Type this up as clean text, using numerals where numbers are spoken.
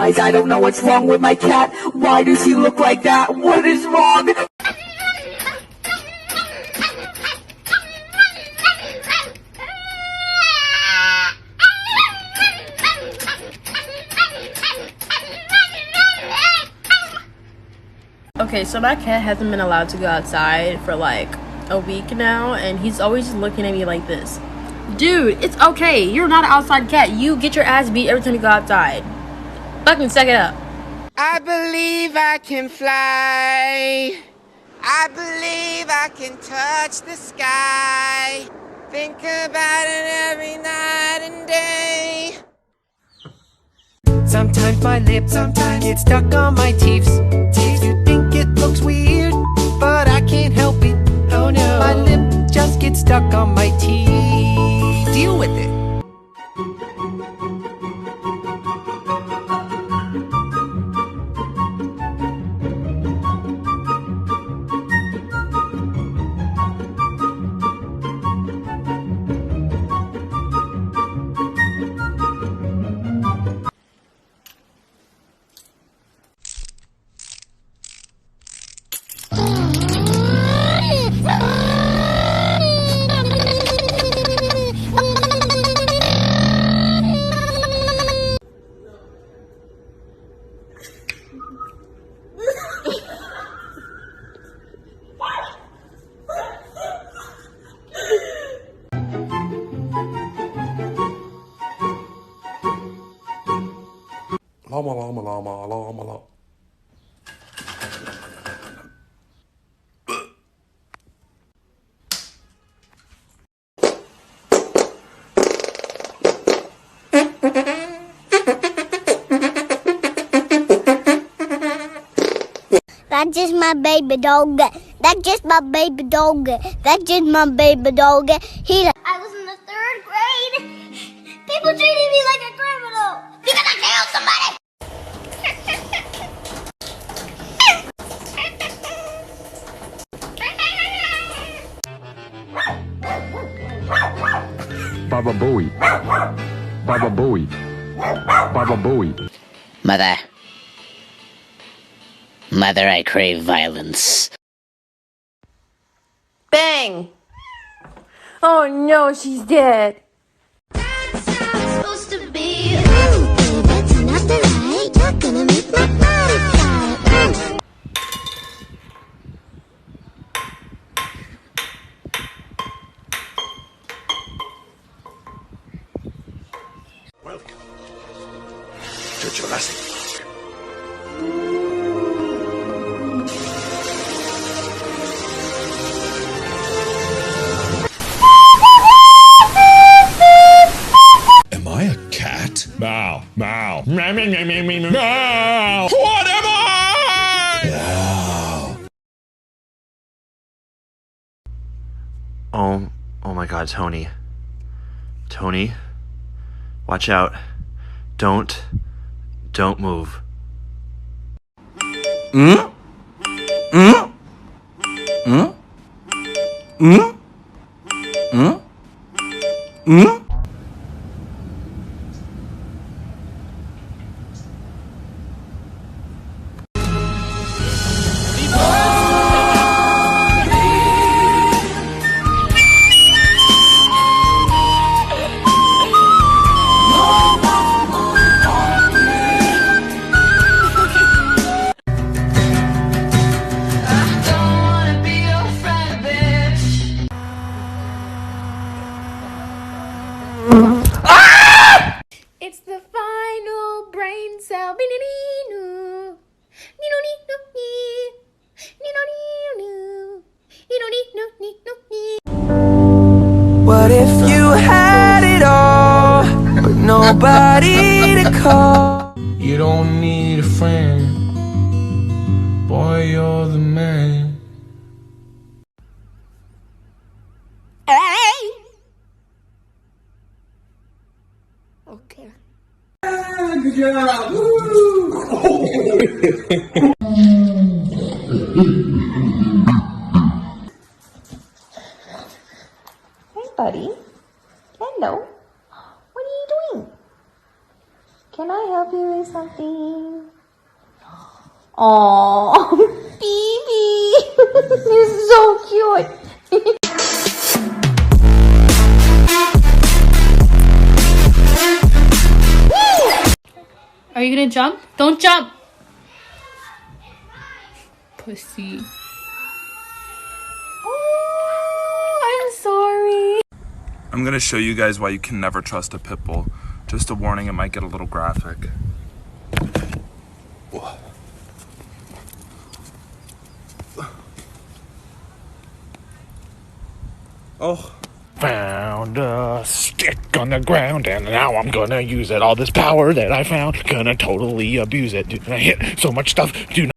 Guys, I don't know what's wrong with my cat. Why does he look like that? What is wrong? Okay, so my cat hasn't been allowed to go outside for like a week now, and he's always just looking at me like this. Dude, it's okay. You're not an outside cat. You get your ass beat every time you go outside. Fucking suck it up. I believe I can fly. I believe I can touch the sky. Think about it every night and day. Sometimes my lips get stuck on my teeth. You think it looks weird, but I can't help it. Oh no, my lip just gets stuck on my teeth. Deal with it. Llama, llama, llama, llama, llama. That's just my baby dog. That's just my baby dog. That's just my baby dog. I was in the 3rd grade. People treated me like a criminal because I killed somebody. Baba Booey. Baba Booey. Baba Booey. Mother, I crave violence. Bang! Oh no, she's dead. That's how it's supposed to be. Ooh, baby, turn out the light. You're gonna make my body fly. Welcome to Jurassic Park. Am I a cat? Meow, meow, meow, meow, meow, meow, meow, meow. What am I? Meow. Oh my God, Tony. Tony, watch out. Don't move. It's the final brain cell. What if you had it all, but nobody to call? You don't need a friend, boy, you're the man. Okay. Good job! Woo! Hey, buddy. Hello. What are you doing? Can I help you with something? something. Oh, baby. You're so cute. Are you gonna jump? Don't jump! Pussy. Oh, I'm sorry. I'm gonna show you guys why you can never trust a pit bull. Just a warning, it might get a little graphic. Oh. Found a stick on the ground and now I'm gonna use it. All this power that I found, gonna totally abuse it. Dude, I hit so much stuff, do not